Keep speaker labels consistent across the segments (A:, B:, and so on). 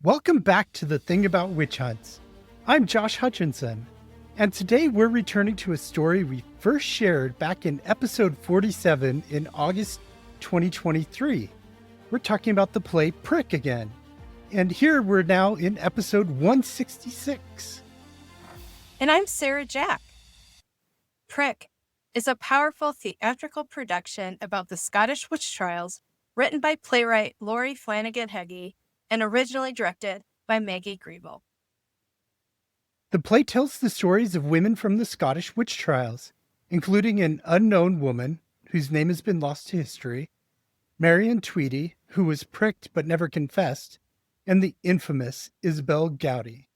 A: Welcome back to The Thing About Witch Hunts. I'm Josh Hutchinson, and today we're returning to a story we first shared back in episode 47 in August 2023. We're talking about the play Prick again, and here we're now in episode 166.
B: And I'm Sarah Jack. Prick is a powerful theatrical production about the Scottish witch trials written by playwright Laurie Flanigan-Hegge and originally directed by Maggie Griebel.
A: The play tells the stories of women from the Scottish witch trials, including an unknown woman whose name has been lost to history, Marion Tweedy, who was pricked but never confessed, and the infamous Isabel Gowdy.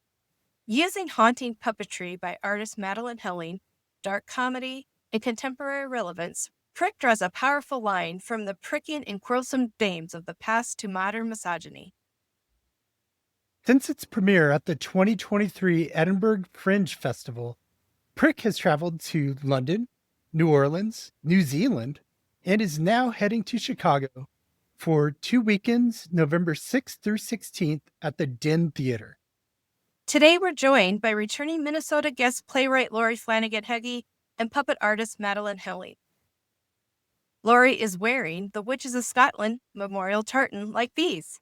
B: Using haunting puppetry by artist Madeline Helling, dark comedy, and contemporary relevance, Prick draws a powerful line from the pricking and quarrelsome dames of the past to modern misogyny.
A: Since its premiere at the 2023 Edinburgh Fringe Festival, Prick has traveled to London, New Orleans, New Zealand, and is now heading to Chicago for 2 weekends, November 6th through 16th at the Den Theater.
B: Today we're joined by returning Minnesota guest playwright Laurie Flanigan-Hegge and puppet artist Madeline Helling. Laurie is wearing the Witches of Scotland memorial tartan like these.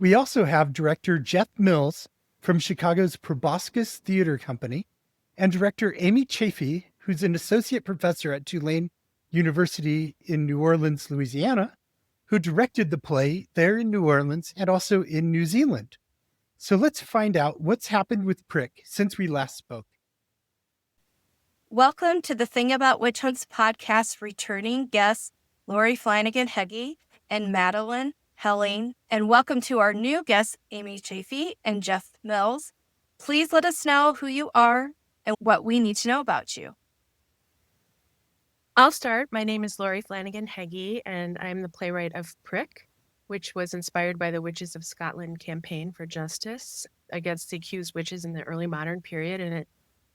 A: We also have director Jeff Mills from Chicago's Proboscis Theater Company and director Amy Chaffee, who's an associate professor at Tulane University in New Orleans, Louisiana, who directed the play there in New Orleans and also in New Zealand. So let's find out what's happened with Prick since we last spoke.
B: Welcome to the Thing About Witch Hunts podcast, returning guests Laurie Flanigan-Hegge and Madeline Helling, and welcome to our new guests, Amy Chaffee and Jeff Mills. Please let us know who you are and what we need to know about you.
C: I'll start. My name is Laurie Flanigan-Hegge, and I'm the playwright of Prick, which was inspired by the Witches of Scotland campaign for justice against the accused witches in the early modern period, and it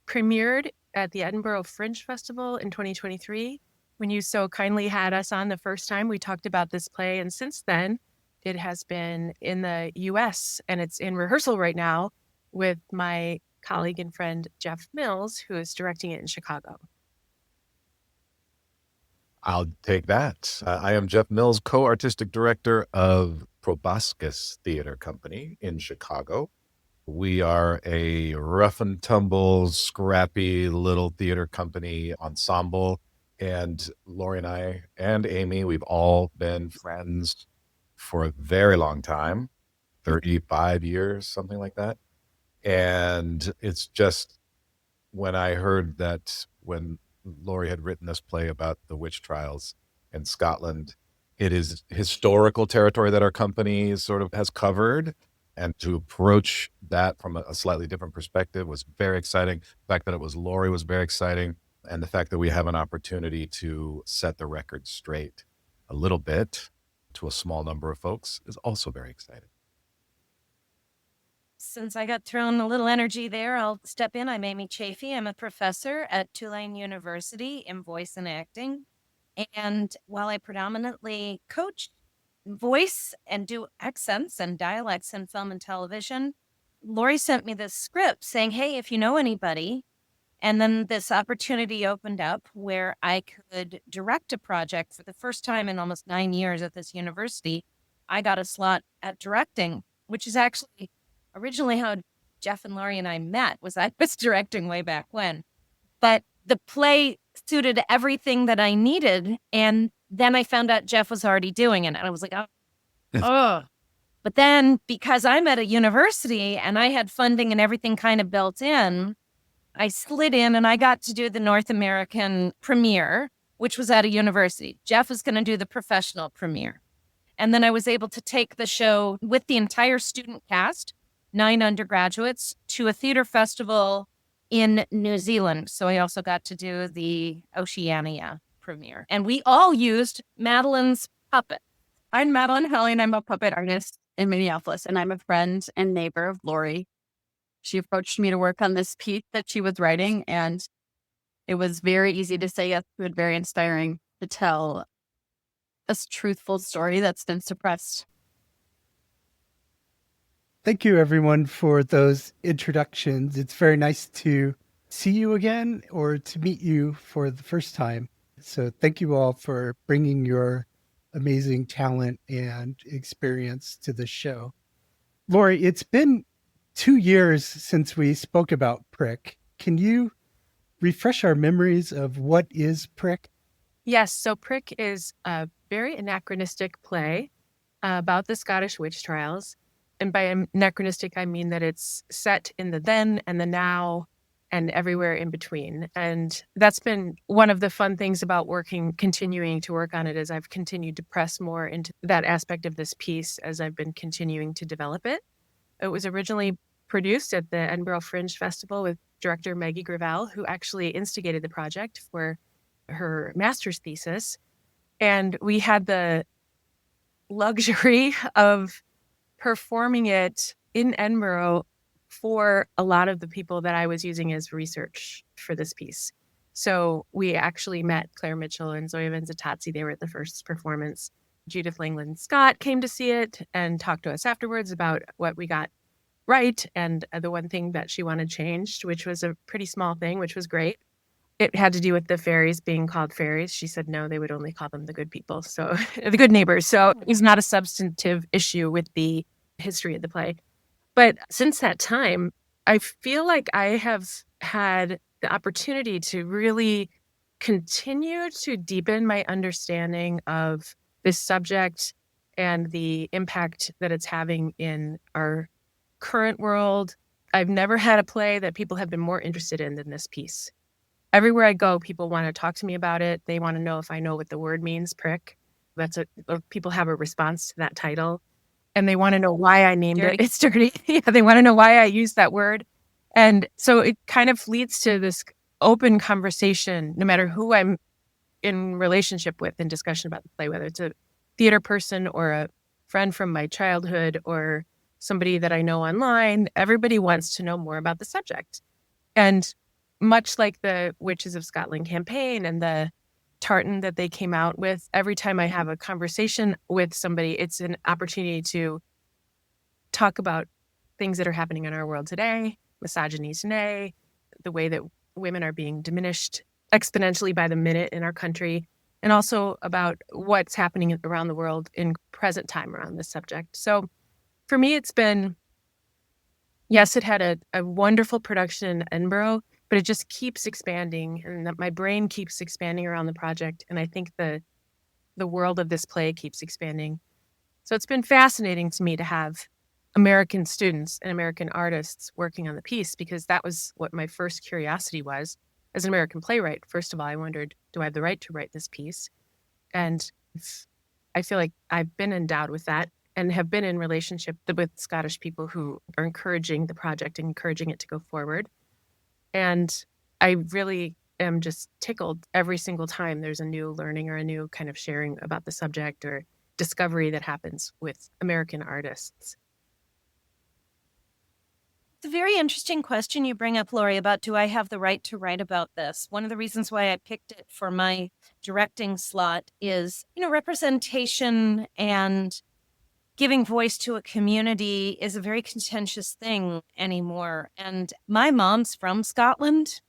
C: premiered at the Edinburgh Fringe Festival in 2023. When you so kindly had us on the first time, we talked about this play, and since then, it has been in the U.S., and it's in rehearsal right now with my colleague and friend, Jeff Mills, who is directing it in Chicago.
D: I'll take that. I am Jeff Mills, co-artistic director of Proboscis Theater Company in Chicago. We are a rough and tumble, scrappy little theater company ensemble. And Laurie and I and Amy, we've all been friends for a very long time, 35 years, something like that. And it's just when I heard that when Laurie had written this play about the witch trials in Scotland, it is historical territory that our company sort of has covered. And to approach that from a slightly different perspective was very exciting. The fact that it was Laurie was very exciting. And the fact that we have an opportunity to set the record straight a little bit to a small number of folks is also very exciting.
B: Since I got thrown a little energy there, I'll step in. I'm Amy Chaffee. I'm a professor at Tulane University in voice and acting. And while I predominantly coach voice and do accents and dialects in film and television, Laurie sent me this script saying, hey, if you know anybody. And then this opportunity opened up where I could direct a project for the first time in almost 9 years at this university. I got a slot at directing, which is actually originally how Jeff and Laurie and I met. I was directing way back when. But the play suited everything that I needed. And then I found out Jeff was already doing it. And I was like, oh. But then because I'm at a university and I had funding and everything kind of built in, I slid in and I got to do the North American premiere, which was at a university. Jeff was going to do the professional premiere. And then I was able to take the show with the entire student cast, 9 undergraduates, to a theater festival in New Zealand. So I also got to do the Oceania premiere. And we all used Madeline's puppet.
E: I'm Madeline Helling. I'm a puppet artist in Minneapolis, and I'm a friend and neighbor of Laurie. She approached me to work on this piece that she was writing, and it was very easy to say yes to it, very inspiring to tell a truthful story that's been suppressed
A: Thank you, everyone, for those introductions. It's very nice to see you again or to meet you for the first time. So thank you all for bringing your amazing talent and experience to the show. Laurie, it's been 2 years since we spoke about Prick. Can you refresh our memories of what is Prick?
C: Yes, so Prick is a very anachronistic play about the Scottish witch trials. And by anachronistic, I mean that it's set in the then and the now and everywhere in between. And that's been one of the fun things about continuing to work on it, as I've continued to press more into that aspect of this piece as I've been continuing to develop it. It was originally produced at the Edinburgh Fringe Festival with director Maggie Gravel, who actually instigated the project for her master's thesis. And we had the luxury of performing it in Edinburgh for a lot of the people that I was using as research for this piece. So we actually met Claire Mitchell and Zoya Venzatatsi. They were at the first performance. Judith Langland Scott came to see it and talked to us afterwards about what we got right and the one thing that she wanted changed, which was a pretty small thing, which was great. It had to do with the fairies being called fairies. She said no, they would only call them the good people, so the good neighbors. So it was not a substantive issue with the history of the play. But since that time, I feel like I have had the opportunity to really continue to deepen my understanding of this subject and the impact that it's having in our current world. I've never had a play that people have been more interested in than this piece. Everywhere I go, people want to talk to me about it. They want to know if I know what the word means, prick. People have a response to that title. And they want to know why I named it. It's dirty. Yeah, they want to know why I used that word. And so it kind of leads to this open conversation, no matter who I'm in relationship with in discussion about the play, whether it's a theater person or a friend from my childhood or somebody that I know online. Everybody wants to know more about the subject. And much like the Witches of Scotland campaign and the tartan that they came out with, every time I have a conversation with somebody, it's an opportunity to talk about things that are happening in our world today, misogyny today, the way that women are being diminished exponentially by the minute in our country, and also about what's happening around the world in present time around this subject. So for me, it's been, yes, it had a wonderful production in Edinburgh, but it just keeps expanding, and that my brain keeps expanding around the project. And I think the world of this play keeps expanding. So it's been fascinating to me to have American students and American artists working on the piece, because that was what my first curiosity was. As an American playwright, first of all, I wondered, do I have the right to write this piece? And I feel like I've been endowed with that and have been in relationship with Scottish people who are encouraging the project and encouraging it to go forward. And I really am just tickled every single time there's a new learning or a new kind of sharing about the subject or discovery that happens with American artists.
B: It's a very interesting question you bring up, Laurie, about do I have the right to write about this? One of the reasons why I picked it for my directing slot is, representation and giving voice to a community is a very contentious thing anymore. And my mom's from Scotland.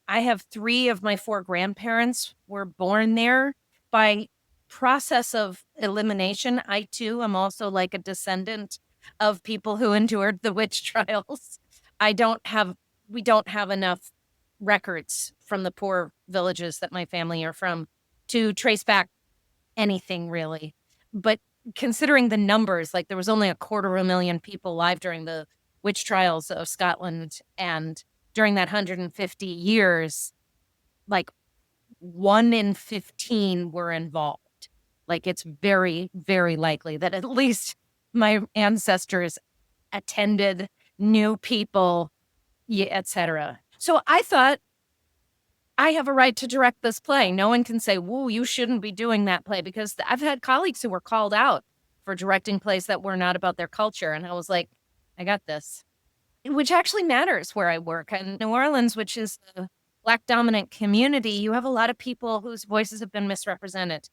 B: I have 3 of my 4 grandparents were born there. By process of elimination, I too am also like a descendant of people who endured the witch trials. We don't have enough records from the poor villages that my family are from to trace back anything really. But considering the numbers, like there was only 250,000 people alive during the witch trials of Scotland. And during that 150 years, like 1 in 15 were involved. Like it's very, very likely that at least my ancestors attended, knew people, etc. So I thought, I have a right to direct this play. No one can say, whoa, you shouldn't be doing that play, because I've had colleagues who were called out for directing plays that were not about their culture. And I was like, I got this, which actually matters where I work. In New Orleans, which is a Black dominant community, you have a lot of people whose voices have been misrepresented.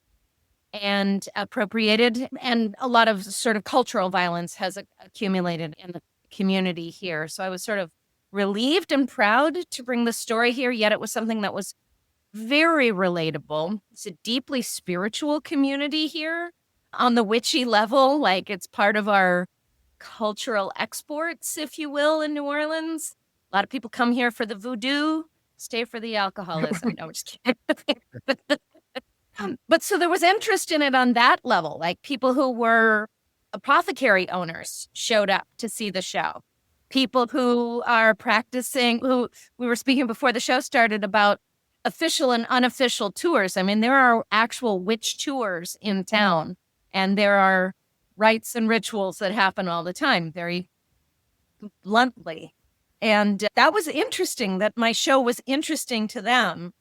B: and appropriated, and a lot of sort of cultural violence has accumulated in the community here. So I was sort of relieved and proud to bring the story here, yet it was something that was very relatable. It's a deeply spiritual community here on the witchy level, like it's part of our cultural exports, if you will, in New Orleans. A lot of people come here for the voodoo, stay for the alcoholism. No, I'm just kidding. But so there was interest in it on that level. Like people who were apothecary owners showed up to see the show. People who are practicing, who we were speaking before the show started about official and unofficial tours. I mean, there are actual witch tours in town, and there are rites and rituals that happen all the time, very bluntly. And that was interesting, that my show was interesting to them.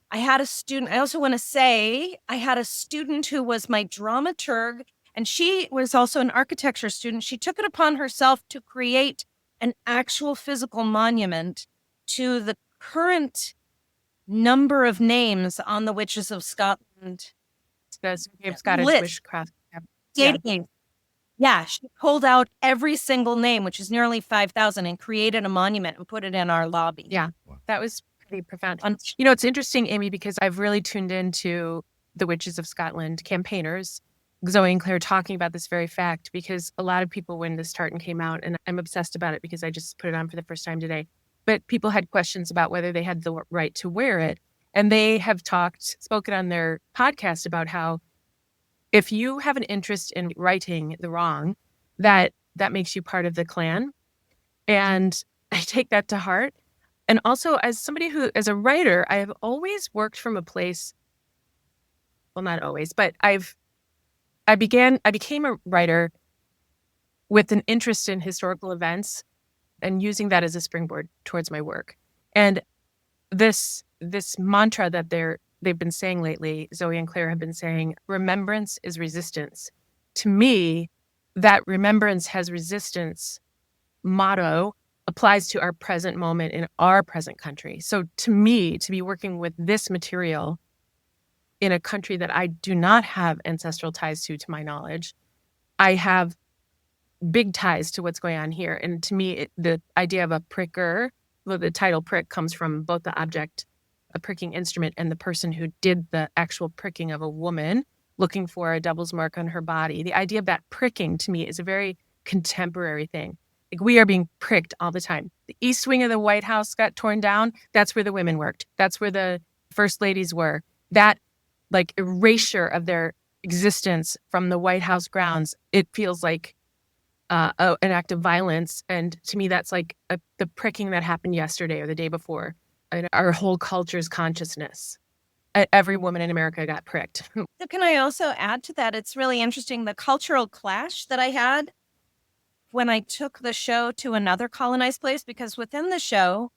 B: I had a student, I also want to say, I had a student who was my dramaturg, and she was also an architecture student. She took it upon herself to create an actual physical monument to the current number of names on the Witches of Scotland.
C: Scottish
B: List.
C: witchcraft.
B: Dating. Yeah, she pulled out every single name, which is nearly 5,000, and created a monument and put it in our lobby.
C: Yeah, that was pretty profound. You know, it's interesting, Amy, because I've really tuned into the Witches of Scotland campaigners, Zoe and Claire, talking about this very fact, because a lot of people, when this tartan came out, and I'm obsessed about it because I just put it on for the first time today, but people had questions about whether they had the right to wear it. And they have spoken on their podcast about how if you have an interest in righting the wrong, that makes you part of the clan. And I take that to heart. And also, as somebody who, as a writer, I have always worked from a place, well, not always, but I became a writer with an interest in historical events and using that as a springboard towards my work. And this mantra that they've been saying lately, Zoe and Claire have been saying, remembrance is resistance. To me, that remembrance has resistance motto applies to our present moment in our present country. So to me, to be working with this material in a country that I do not have ancestral ties to my knowledge, I have big ties to what's going on here. And to me, the idea of a pricker, well, the title prick comes from both the object, a pricking instrument, and the person who did the actual pricking of a woman looking for a devil's mark on her body. The idea of that pricking to me is a very contemporary thing. Like, we are being pricked all the time. The east wing of the White House got torn down. That's where the women worked. That's where the first ladies were. That like erasure of their existence from the White House grounds, it feels like an act of violence. And to me, that's like the pricking that happened yesterday or the day before. And our whole culture's consciousness. Every woman in America got pricked.
B: So can I also add to that? It's really interesting, the cultural clash that I had when I took the show to another colonized place, because within the show,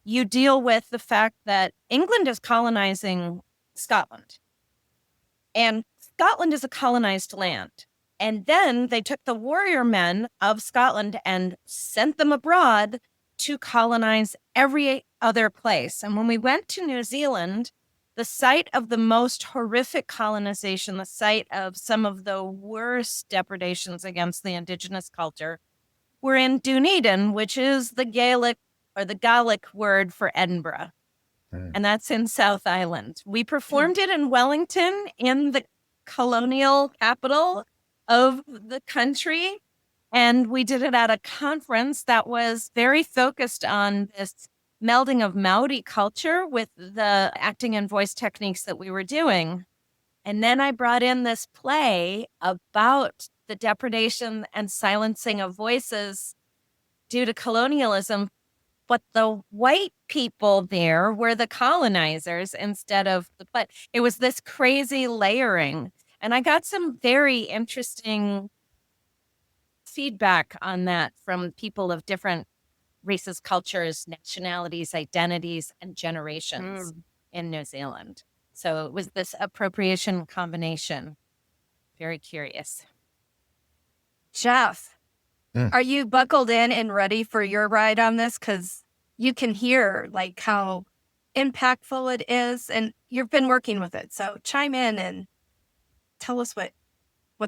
B: you deal with the fact that England is colonizing Scotland. And Scotland is a colonized land. And then they took the warrior men of Scotland and sent them abroad to colonize every other place. And when we went to New Zealand, the site of the most horrific colonization, the site of some of the worst depredations against the indigenous culture, were in Dunedin, which is the Gaelic or the Gaelic word for Edinburgh. And that's in South Island. We performed it in Wellington, in the colonial capital of the country. And we did it at a conference that was very focused on this melding of Maori culture with the acting and voice techniques that we were doing. And then I brought in this play about the depredation and silencing of voices due to colonialism. But the white people there were the colonizers instead of but it was this crazy layering. And I got some very interesting feedback on that from people of different races, cultures, nationalities, identities, and generations in New Zealand. So it was this appropriation combination. Very curious.
F: Jeff, are you buckled in and ready for your ride on this? Because you can hear like how impactful it is, and you've been working with it. So chime in and tell us what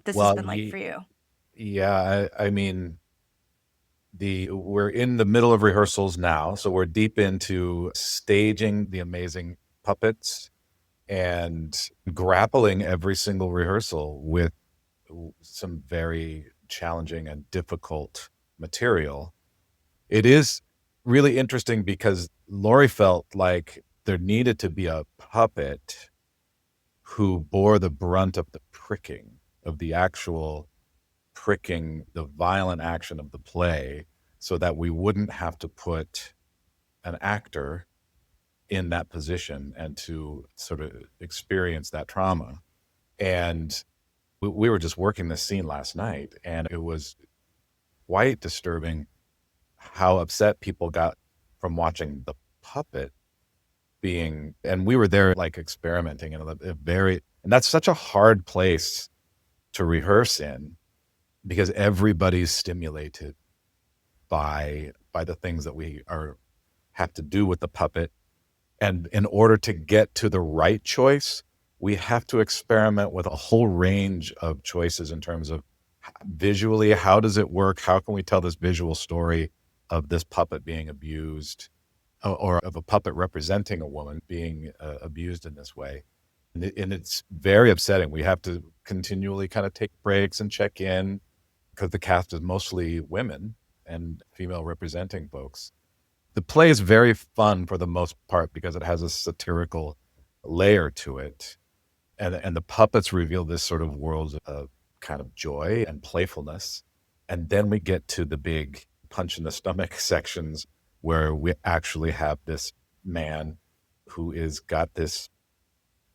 F: this has
D: Well,
F: been like for you.
D: yeah, I mean, we're in the middle of rehearsals now, so we're deep into staging the amazing puppets and grappling every single rehearsal with some very challenging and difficult material. It is really interesting because Laurie felt like there needed to be a puppet who bore the brunt of the pricking, of the actual pricking, the violent action of the play, so that we wouldn't have to put an actor in that position and to sort of experience that trauma. And we were just working this scene last night, and it was quite disturbing how upset people got from watching the puppet being, and we were there like experimenting in and that's such a hard place to rehearse in, because everybody's stimulated by the things that we have to do with the puppet. And in order to get to the right choice, we have to experiment with a whole range of choices in terms of visually, how does it work? How can we tell this visual story of this puppet being abused, or of a puppet representing a woman being abused in this way? And it's very upsetting. We have to continually kind of take breaks and check in, because the cast is mostly women and female representing folks. The play is very fun for the most part because it has a satirical layer to it. And the puppets reveal this sort of world of kind of joy and playfulness. And then we get to the big punch in the stomach sections where we actually have this man who is got this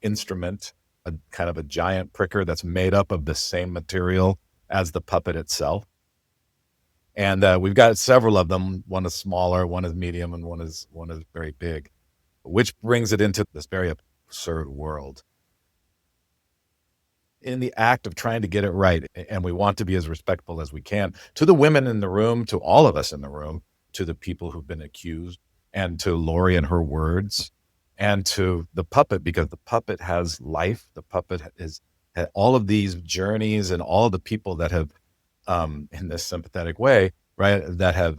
D: instrument, a kind of a giant pricker that's made up of the same material as the puppet itself. And we've got several of them. One is smaller, one is medium, and one is very big, which brings it into this very absurd world. In the act of trying to get it right, and we want to be as respectful as we can to the women in the room, to all of us in the room, to the people who've been accused, and to Laurie and her words, and to the puppet, because the puppet has life. The puppet had all of these journeys, and all of the people that have, in this sympathetic way, right, that have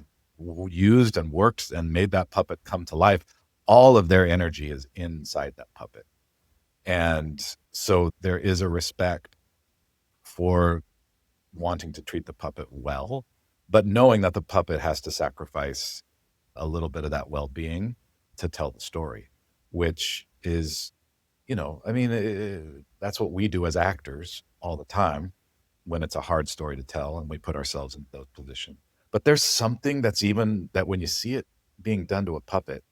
D: used and worked and made that puppet come to life. All of their energy is inside that puppet. And so there is a respect for wanting to treat the puppet well, but knowing that the puppet has to sacrifice a little bit of that well-being to tell the story, which is, I mean, that's what we do as actors all the time when it's a hard story to tell and we put ourselves in those positions. But there's something that when you see it being done to a puppet,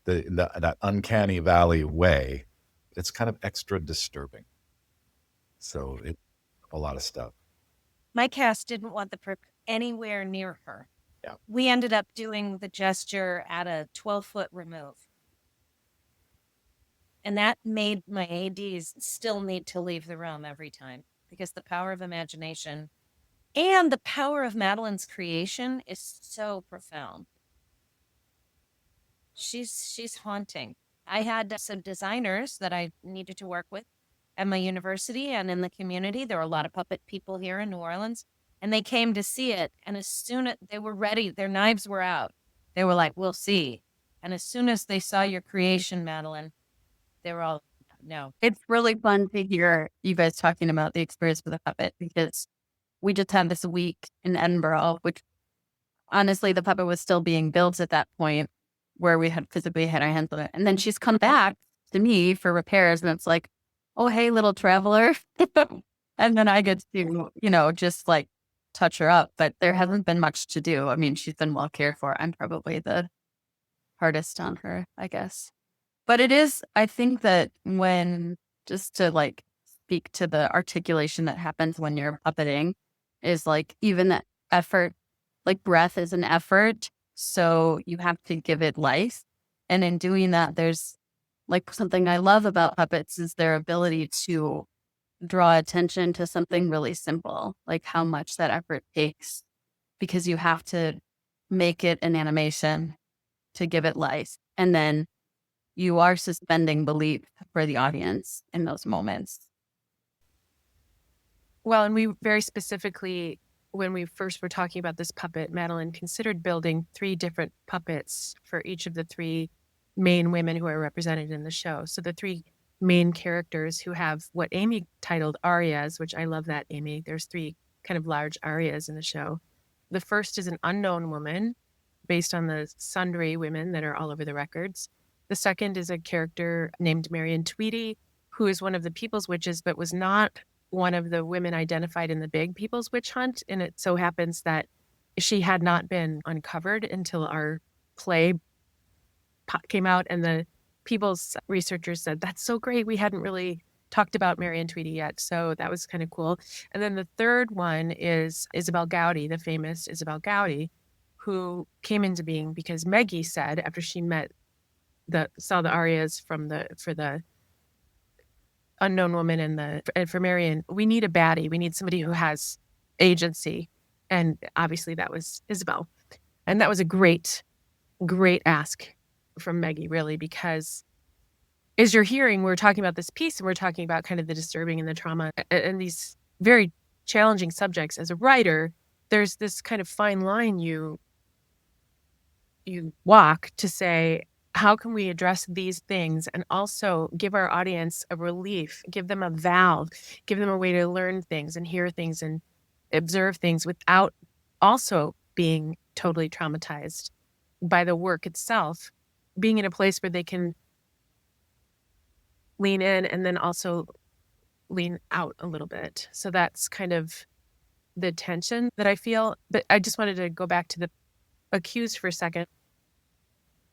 D: that uncanny valley way, it's kind of extra disturbing. So it's a lot of stuff.
B: My cast didn't want the prick anywhere near her.
D: Yeah.
B: We ended up doing the gesture at a 12-foot remove. And that made my ADs still need to leave the room every time, because the power of imagination and the power of Madeline's creation is so profound. She's haunting. I had some designers that I needed to work with at my university and in the community. There were a lot of puppet people here in New Orleans, and they came to see it. And as soon as they were ready, their knives were out. They were like, "We'll see." And as soon as they saw your creation, Madeline, they were all, "No."
E: It's really fun to hear you guys talking about the experience with a puppet, because we just had this week in Edinburgh, which honestly, the puppet was still being built at that point, where we had physically had our hands on it. And then she's come back to me for repairs, and it's like, "Oh, hey, little traveler." And then I get to, just like touch her up. But there hasn't been much to do. I mean, she's been well cared for. I'm probably the hardest on her, I guess. But it is, I think that just to like speak to the articulation that happens when you're puppeting, is like even that effort, like breath is an effort. So you have to give it life. And in doing that, there's like something I love about puppets is their ability to draw attention to something really simple, like how much that effort takes, because you have to make it an animation to give it life. And then you are suspending belief for the audience in those moments.
C: Well, and we very specifically, when we first were talking about this puppet, Madeline considered building 3 different puppets for each of the 3 main women who are represented in the show. So the 3 main characters who have what Amy titled arias, which I love that, Amy. There's 3 kind of large arias in the show. The first is an unknown woman based on the sundry women that are all over the records. The second is a character named Marion Tweedy, who is one of the People's Witches, but was not one of the women identified in the big People's Witch Hunt. And it so happens that she had not been uncovered until our play came out, and the People's researchers said, that's so great. We hadn't really talked about Marion Tweedy yet. So that was kind of cool. And then the third one is Isabel Gowdy, the famous Isabel Gowdy, who came into being because Meggie said, after she saw the arias for the unknown woman and for Marion, we need a baddie. We need somebody who has agency. And obviously that was Isabel. And that was a great, great ask from Meggie, really, because as you're hearing, we're talking about this piece and we're talking about kind of the disturbing and the trauma and these very challenging subjects. As a writer, there's this kind of fine line you walk to say, how can we address these things and also give our audience a relief, give them a valve, give them a way to learn things and hear things and observe things without also being totally traumatized by the work itself, being in a place where they can lean in and then also lean out a little bit. So that's kind of the tension that I feel. But I just wanted to go back to the accused for a second.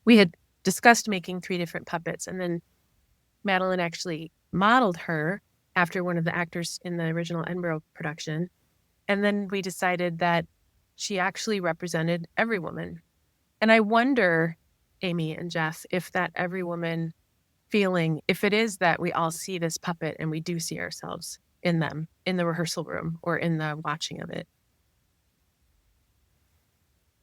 C: We had discussed making 3 different puppets, and then Madeline actually modeled her after one of the actors in the original Edinburgh production. And then we decided that she actually represented every woman. And I wonder, Amy and Jeff, if that every woman feeling, if it is that we all see this puppet and we do see ourselves in them, in the rehearsal room or in the watching of it.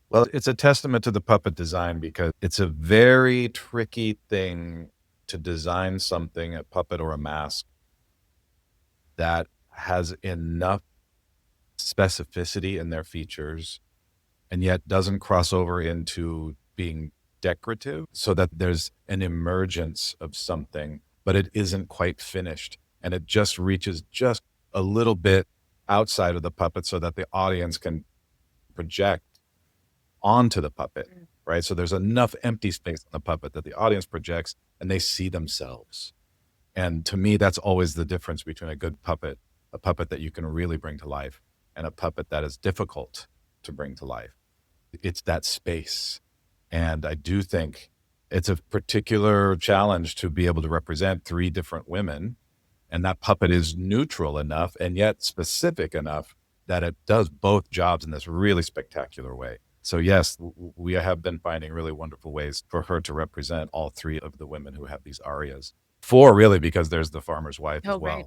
D: Well, it's a testament to the puppet design because it's a very tricky thing to design something, a puppet or a mask, that has enough specificity in their features and yet doesn't cross over into being decorative, so that there's an emergence of something, but it isn't quite finished. And it just reaches just a little bit outside of the puppet so that the audience can project onto the puppet, right? So there's enough empty space on the puppet that the audience projects and they see themselves. And to me, that's always the difference between a good puppet, a puppet that you can really bring to life, and a puppet that is difficult to bring to life. It's that space. And I do think it's a particular challenge to be able to represent 3 different women. And that puppet is neutral enough and yet specific enough that it does both jobs in this really spectacular way. So yes, we have been finding really wonderful ways for her to represent all 3 of the women who have these arias. 4 really, because there's the farmer's wife as well.
C: Right.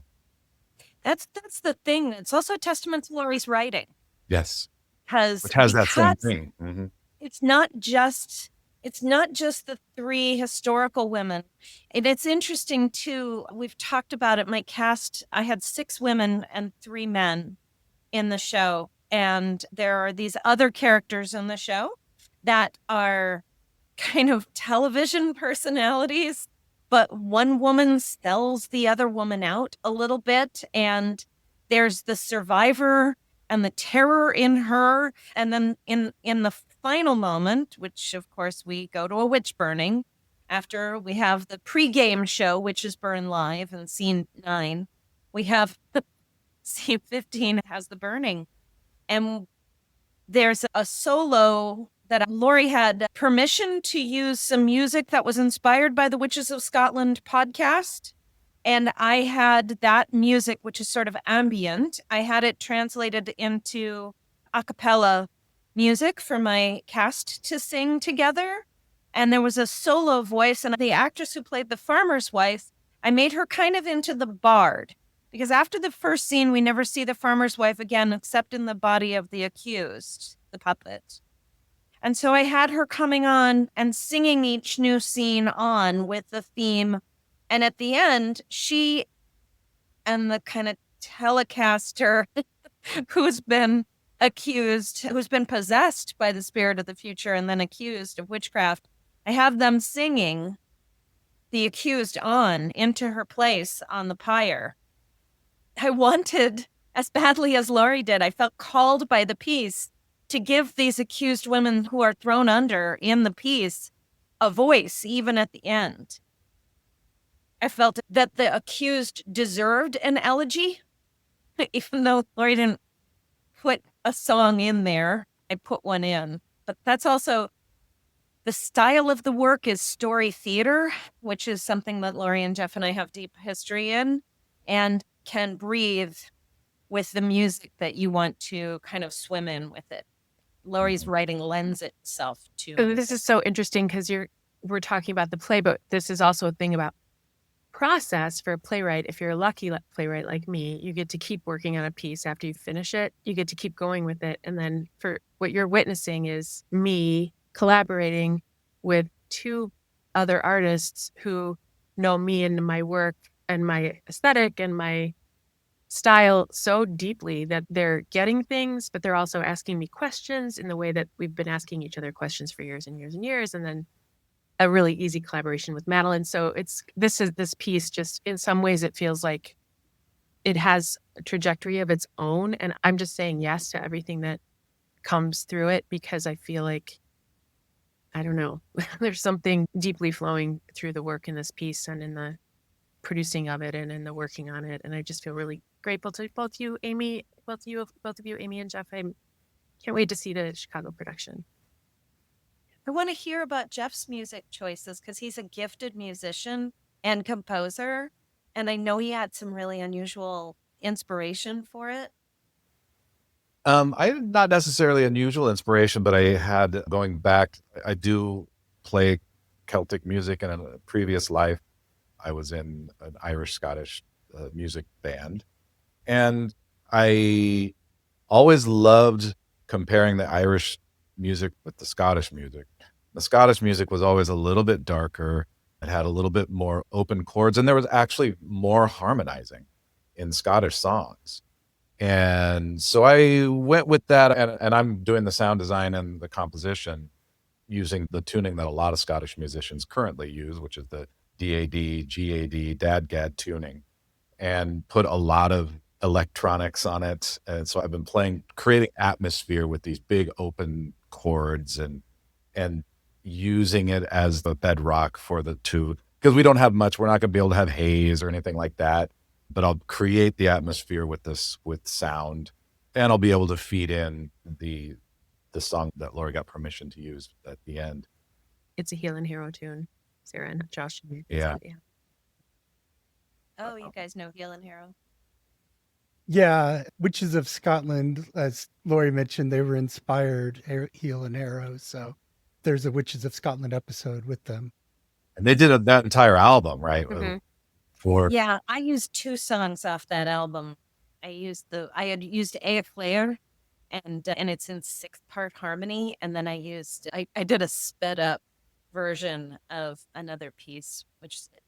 B: That's the thing. It's also a testament to Laurie's writing.
D: Yes.
B: Because
D: Which has that same thing. Mm-hmm.
B: It's not just the 3 historical women. And it's interesting too. We've talked about it. My cast, I had 6 women and 3 men in the show. And there are these other characters in the show that are kind of television personalities, but one woman sells the other woman out a little bit. And there's the survivor and the terror in her. And then in the final moment, which of course we go to a witch burning after we have the pregame show, Witches Burn Live, and scene 9, we have scene 15 has the burning. And there's a solo that Laurie had permission to use some music that was inspired by the Witches of Scotland podcast. And I had that music, which is sort of ambient, I had it translated into a cappella music for my cast to sing together. And there was a solo voice, and the actress who played the farmer's wife, I made her kind of into the bard. Because after the first scene, we never see the farmer's wife again, except in the body of the accused, the puppet. And so I had her coming on and singing each new scene on with the theme. And at the end, she and the kind of Telecaster who's been possessed by the spirit of the future and then accused of witchcraft. I have them singing the accused on into her place on the pyre. I wanted, as badly as Laurie did, I felt called by the piece to give these accused women who are thrown under in the piece a voice, even at the end. I felt that the accused deserved an elegy, even though Laurie didn't put a song in there. I put one in. But that's also, the style of the work is story theater, which is something that Laurie and Jeff and I have deep history in, and can breathe with the music that you want to kind of swim in with it. Laurie's writing lends itself to
C: This is so interesting because we're talking about the play, but this is also a thing about process for a playwright. If you're a lucky playwright like me, you get to keep working on a piece after you finish it. You get to keep going with it. And then for what you're witnessing is me collaborating with two other artists who know me and my work and my aesthetic and my style so deeply that they're getting things, but they're also asking me questions in the way that we've been asking each other questions for years and years and years. And then a really easy collaboration with Madeline. So this piece just, in some ways, it feels like it has a trajectory of its own. And I'm just saying yes to everything that comes through it because I feel like, I don't know, there's something deeply flowing through the work in this piece and in the producing of it and in the working on it. And I just feel really grateful to both of you, Amy, and Jeff. I can't wait to see the Chicago production.
B: I want to hear about Jeff's music choices because he's a gifted musician and composer. And I know he had some really unusual inspiration for it.
D: I not necessarily unusual inspiration, but I had going back, I do play Celtic music in a previous life. I was in an Irish-Scottish music band. And I always loved comparing the Irish music with the Scottish music. The Scottish music was always a little bit darker. It had a little bit more open chords, and there was actually more harmonizing in Scottish songs. And so I went with that, and I'm doing the sound design and the composition using the tuning that a lot of Scottish musicians currently use, which is the DAD, GAD, DAD-GAD tuning, and put a lot of electronics on it. And so I've been creating atmosphere with these big open chords and using it as the bedrock for the two, because we don't have much. We're not going to be able to have haze or anything like that, but I'll create the atmosphere with sound, and I'll be able to feed in the song that Laurie got permission to use at the end.
C: It's a Healin' Hero tune, Sarah and Josh.
D: Yeah.
B: Oh, you guys know Healin' Hero?
A: Yeah, Witches of Scotland, as Laurie mentioned, they were inspired Heel and Arrow. So there's a Witches of Scotland episode with them.
D: And they did that entire album, right?
C: Mm-hmm.
B: Yeah, I used two songs off that album. I had used A Claire, and it's in 6-part harmony. And then I did a sped up version of another piece,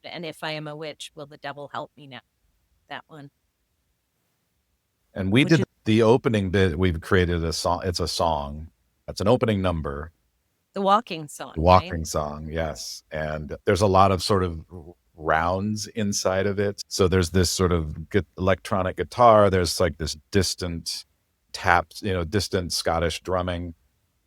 B: and If I Am a Witch, Will the Devil Help Me Now? That one.
D: And we did the opening bit. We've created a song. It's a song. That's an opening number.
B: The walking song.
D: The walking song, yes. And there's a lot of sort of rounds inside of it. So there's this sort of electronic guitar. There's like this distant taps, distant Scottish drumming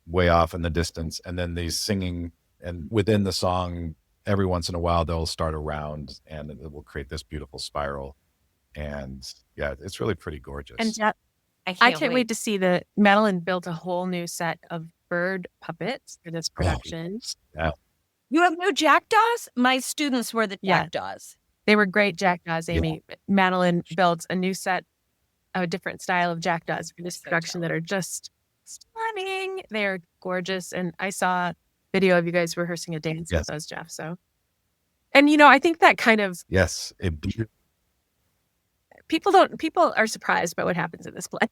D: way off in the distance. And then these singing, and within the song, every once in a while, they'll start a round and it will create this beautiful spiral. And yeah, it's really pretty gorgeous.
C: And I can't wait to see Madeline built a whole new set of bird puppets for this production.
D: Yeah.
B: You have new jackdaws? My students were the jackdaws.
C: They were great jackdaws, Amy. Yeah. Madeline built a new set, a different style of jackdaws for this production that are just stunning. They're gorgeous. And I saw a video of you guys rehearsing a dance with those, Jeff. So, and I think that kind of people are surprised by what happens in this play.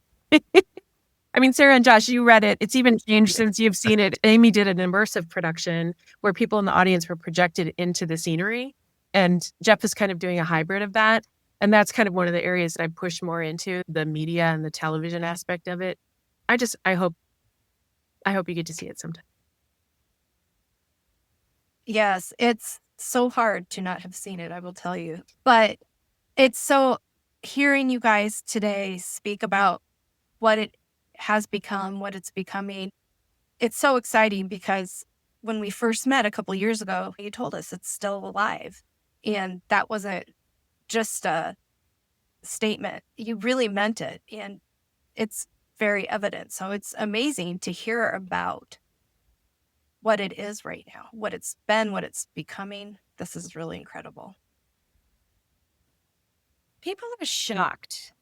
C: I mean, Sarah and Josh, you read it. It's even changed since you've seen it. Amy did an immersive production where people in the audience were projected into the scenery. And Jeff is kind of doing a hybrid of that. And that's kind of one of the areas that I push more into, the media and the television aspect of it. I hope you get to see it sometime.
F: Yes, it's so hard to not have seen it, I will tell you. But it's so hearing you guys today speak about what it has become, what it's becoming. It's so exciting because when we first met a couple years ago, you told us it's still alive. And that wasn't just a statement. You really meant it. And it's very evident. So it's amazing to hear about what it is right now, what it's been, what it's becoming. This is really incredible.
B: People are shocked.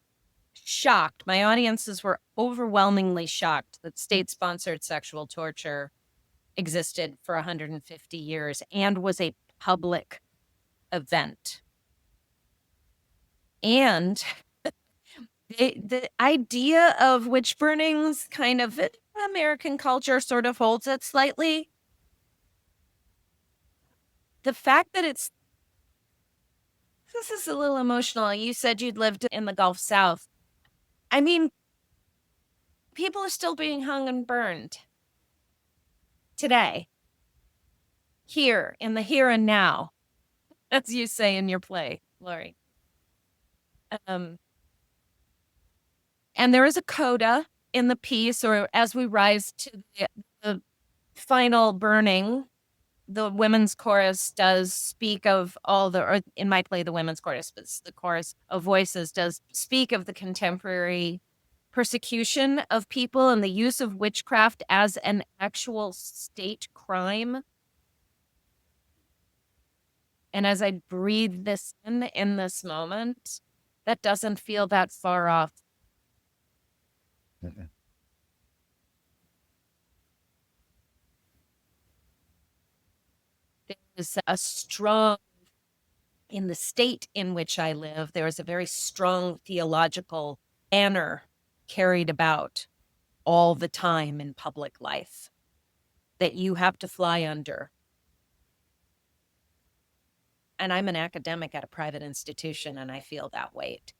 B: Shocked. My audiences were overwhelmingly shocked that state-sponsored sexual torture existed for 150 years and was a public event. And the idea of witch burnings kind of American culture sort of holds it slightly. The fact that this is a little emotional. You said you'd lived in the Gulf South. I mean, people are still being hung and burned today, here, in the here and now, as you say in your play, Laurie. And there is a coda in the piece, or as we rise to the final burning, the women's chorus does speak of or in my play, the women's chorus, but the chorus of voices does speak of the contemporary persecution of people and the use of witchcraft as an actual state crime. And as I breathe this in this moment, that doesn't feel that far off.
D: Mm-mm.
B: There's a strong, in the state in which I live, there is a very strong theological banner carried about all the time in public life that you have to fly under. And I'm an academic at a private institution, and I feel that weight.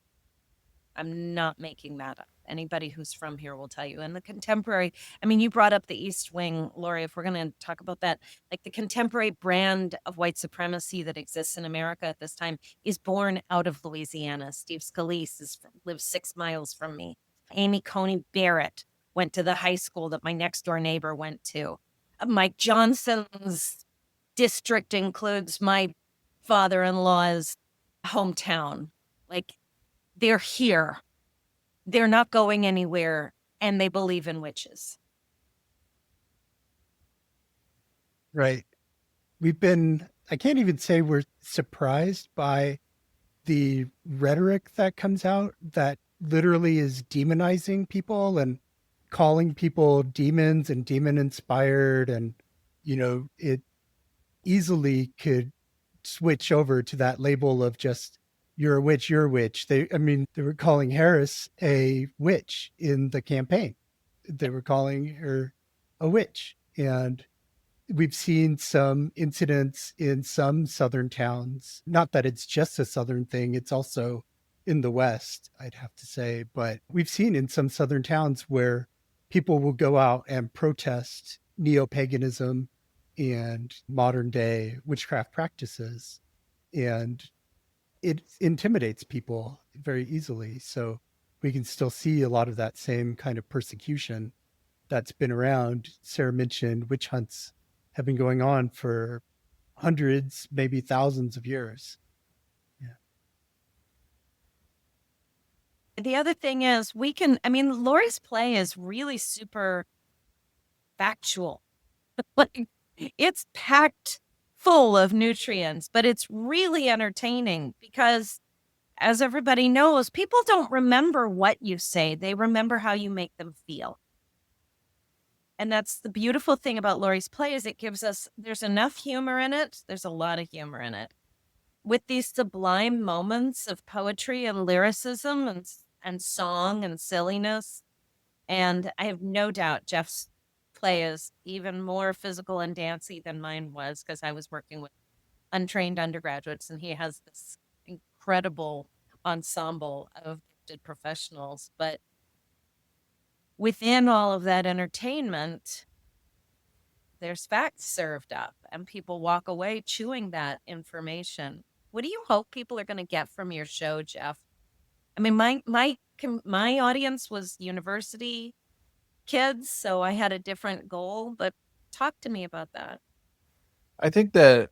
B: I'm not making that up. Anybody who's from here will tell you. And the contemporary, I mean, you brought up the East Wing, Laurie, if we're going to talk about that, like the contemporary brand of white supremacy that exists in America at this time is born out of Louisiana. Steve Scalise lives 6 miles from me. Amy Coney Barrett went to the high school that my next door neighbor went to. Mike Johnson's district includes my father-in-law's hometown. Like, they're here. They're not going anywhere, and they believe in witches.
A: Right. I can't even say we're surprised by the rhetoric that comes out that literally is demonizing people and calling people demons and demon inspired. And, it easily could switch over to that label of just, you're a witch, you're a witch. They were calling Harris a witch in the campaign. They were calling her a witch. And we've seen some incidents in some Southern towns. Not that it's just a Southern thing, it's also in the West, I'd have to say. But we've seen in some Southern towns where people will go out and protest neo-paganism and modern day witchcraft practices. And it intimidates people very easily. So we can still see a lot of that same kind of persecution that's been around. Sarah mentioned witch hunts have been going on for hundreds, maybe thousands of years. Yeah.
B: The other thing is Laurie's play is really super factual. Like, it's packed full of nutrients, but it's really entertaining because, as everybody knows, people don't remember what you say. They remember how you make them feel. And that's the beautiful thing about Laurie's play is there's enough humor in it. There's a lot of humor in it. With these sublime moments of poetry and lyricism and song and silliness. And I have no doubt Jeff's play is even more physical and dancey than mine was, because I was working with untrained undergraduates, and he has this incredible ensemble of gifted professionals. But within all of that entertainment, there's facts served up and people walk away chewing that information. What do you hope people are going to get from your show, Jeff? I mean, my audience was university kids, so I had a different goal, but talk to me about that.
D: I think that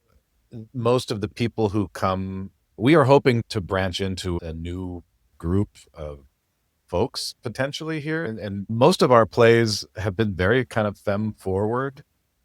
D: most of the people who come, we are hoping to branch into a new group of folks potentially here. And most of our plays have been very kind of femme forward.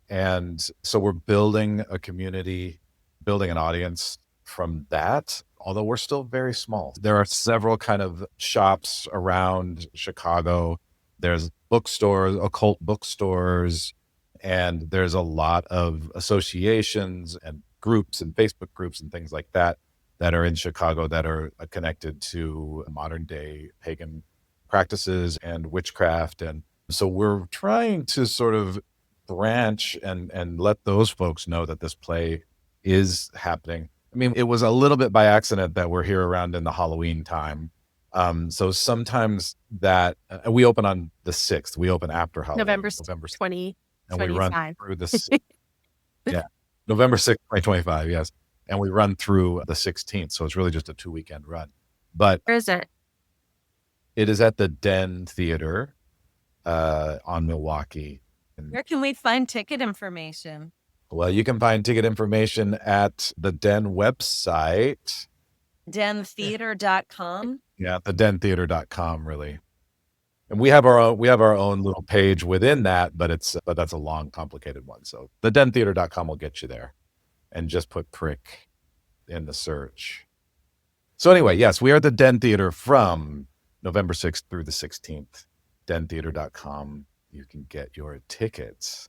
D: And so we're building a community, building an audience from that, although we're still very small. There are several kind of shops around Chicago. There's bookstores, occult bookstores, and there's a lot of associations and groups and Facebook groups and things like that that are in Chicago that are connected to modern day pagan practices and witchcraft. And so we're trying to sort of branch and let those folks know that this play is happening. I mean, it was a little bit by accident that we're here around in the Halloween time. So sometimes that we open on the 6th. We open after Halloween.
C: November
D: 6th.
C: 20.
D: And we run
C: 25.
D: through this. Yeah. November 6th, 2025. Yes. And we run through the 16th. So it's really just a 2-weekend run. But
C: Where is it?
D: it is at the Den Theater on Milwaukee.
B: Where can we find ticket information?
D: Well, you can find ticket information at the Den website.
B: dentheater.com.
D: Yeah, the dentheater.com really. And we have our own little page within that, but that's a long, complicated one. So the dentheater.com will get you there. And just put prick in the search. So anyway, yes, we are at the Den Theater from November 6th through the 16th. dentheater.com. You can get your tickets.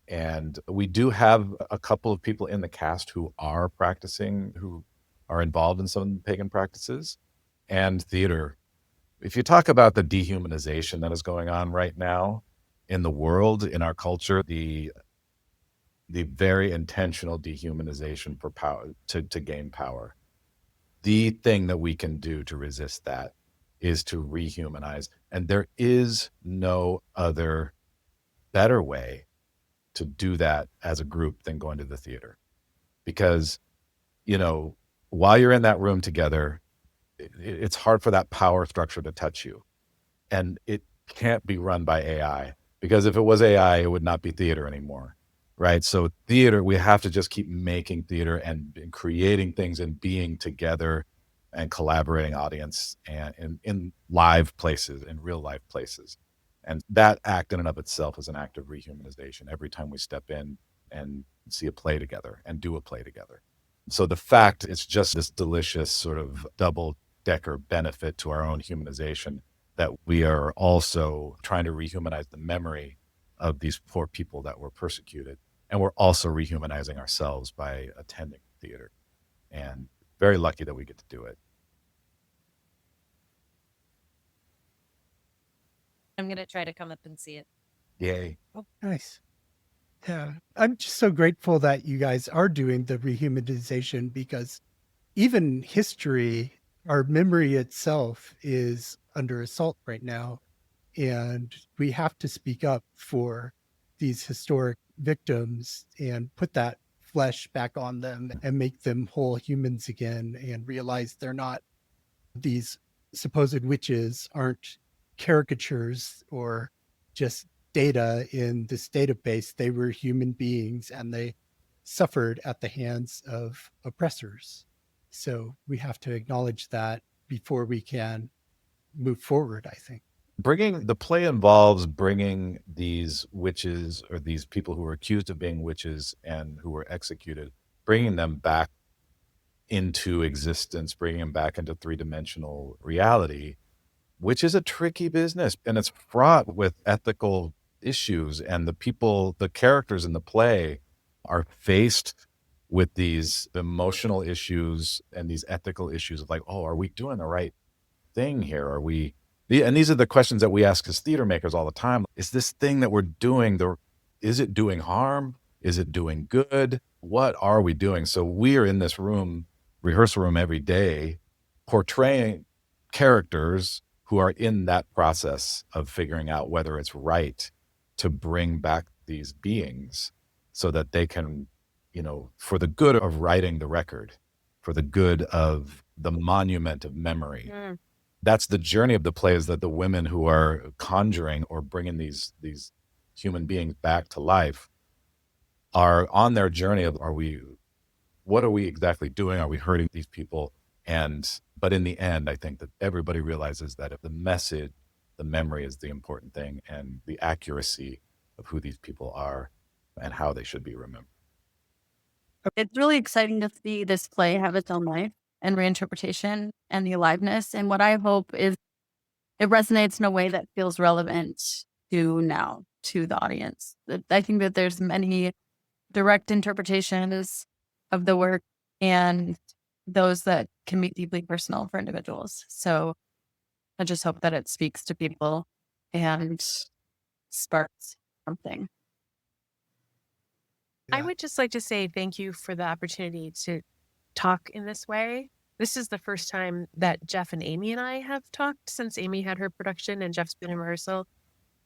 D: And we do have a couple of people in the cast who are practicing, who are involved in some of the pagan practices and theater. If you talk about the dehumanization that is going on right now in the world, in our culture, the very intentional dehumanization for power, to gain power, the thing that we can do to resist that is to rehumanize. And there is no other better way to do that as a group than going to the theater. Because, while you're in that room together, it's hard for that power structure to touch you. And it can't be run by AI, because if it was AI, it would not be theater anymore, right? So theater, we have to just keep making theater and creating things and being together and collaborating audience and in live places, in real life places. And that act in and of itself is an act of rehumanization every time we step in and see a play together and do a play together. So the fact it's just this delicious sort of double-decker benefit to our own humanization that we are also trying to rehumanize the memory of these poor people that were persecuted. And we're also rehumanizing ourselves by attending theater. And very lucky that we get to do it.
B: I'm going to try to come up and see it.
D: Yay.
A: Oh, nice. Yeah. I'm just so grateful that you guys are doing the rehumanization, because even history, our memory itself is under assault right now. And we have to speak up for these historic victims and put that flesh back on them and make them whole humans again, and realize they're not, these supposed witches aren't caricatures or just data in this database. They were human beings and they suffered at the hands of oppressors. So we have to acknowledge that before we can move forward, I think.
D: The play involves bringing these witches, or these people who were accused of being witches and who were executed, bringing them back into existence, bringing them back into three-dimensional reality, which is a tricky business, and it's fraught with ethical issues. And the characters in the play are faced with these emotional issues and these ethical issues of like, oh, are we doing the right thing here? And these are the questions that we ask as theater makers all the time. Is this thing that we're doing, is it doing harm? Is it doing good? What are we doing? So we are in this room, rehearsal room every day, portraying characters who are in that process of figuring out whether it's right to bring back these beings so that they can, for the good of writing the record, for the good of the monument of memory. That's the journey of the play, is that the women who are conjuring or bringing these human beings back to life are on their journey of, what are we exactly doing? Are we hurting these people? But in the end, I think that everybody realizes that if the message, the memory is the important thing, and the accuracy of who these people are and how they should be remembered.
E: It's really exciting to see this play have its own life and reinterpretation and the aliveness. And what I hope is it resonates in a way that feels relevant to the audience. I think that there's many direct interpretations of the work and those that can be deeply personal for individuals. So I just hope that it speaks to people and sparks something.
C: I would just like to say thank you for the opportunity to talk in this way. This is the first time that Jeff and Amy and I have talked since Amy had her production and Jeff's been in rehearsal.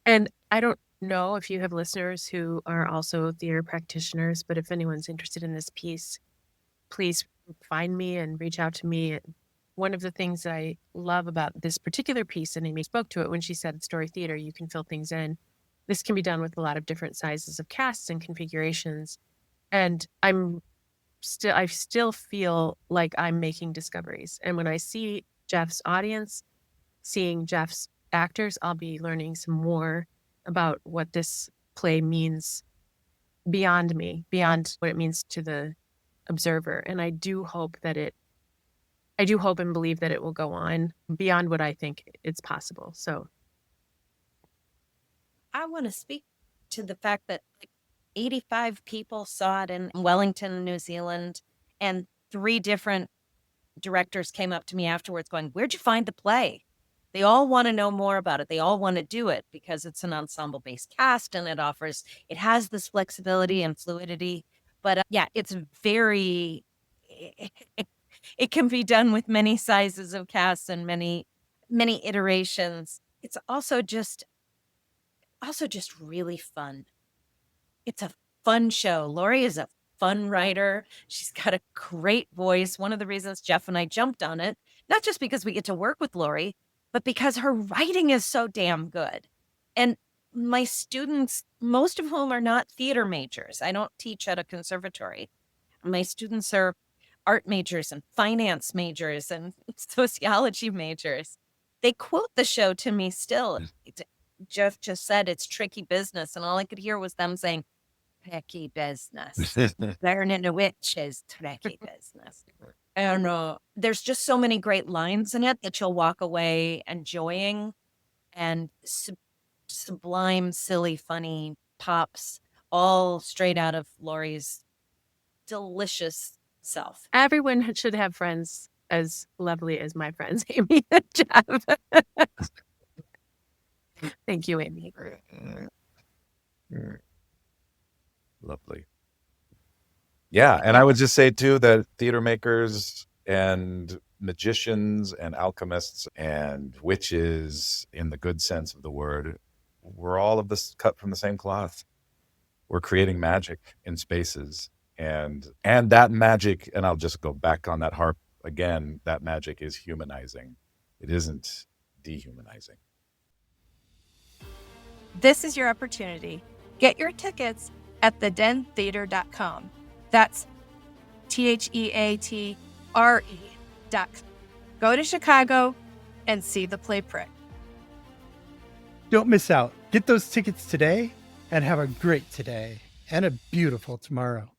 C: And I don't know if you have listeners who are also theater practitioners, but if anyone's interested in this piece, please find me and reach out to me. One of the things that I love about this particular piece, and Amy spoke to it when she said story theater, you can fill things in. This can be done with a lot of different sizes of casts and configurations. And I still feel like I'm making discoveries. And when I see Jeff's audience, seeing Jeff's actors, I'll be learning some more about what this play means beyond me, beyond what it means to the observer. And I do hope and believe that it will go on beyond what I think it's possible. So
B: I want to speak to the fact that 85 people saw it in Wellington, New Zealand, and 3 different directors came up to me afterwards going, "Where'd you find the play?" They all want to know more about it. They all want to do it because it's an ensemble-based cast and it has this flexibility and fluidity. But it's very, it can be done with many sizes of casts and many iterations. It's also just really fun. It's a fun show. Laurie is a fun writer. She's got a great voice. One of the reasons Jeff and I jumped on it, not just because we get to work with Laurie, but because her writing is so damn good. And my students, most of whom are not theater majors, I don't teach at a conservatory. My students are art majors and finance majors and sociology majors. They quote the show to me still. Jeff just said it's tricky business, and all I could hear was them saying, tricky business. Learning a witch is tricky business. And there's just so many great lines in it that you'll walk away enjoying, and sublime, silly, funny pops, all straight out of Laurie's delicious self.
C: everyone should have friends as lovely as my friends, Amy and Jeff. Thank you, Amy.
D: Lovely. Yeah, and I would just say too that theater makers and magicians and alchemists and witches, in the good sense of the word, we're all of this cut from the same cloth. We're creating magic in spaces, and that magic, and I'll just go back on that harp again, that magic is humanizing. It isn't dehumanizing.
F: This is your opportunity. Get your tickets at thedentheater.com. That's THEATRE. Go to Chicago and see the play Prick.
A: Don't miss out. Get those tickets today and have a great today and a beautiful tomorrow.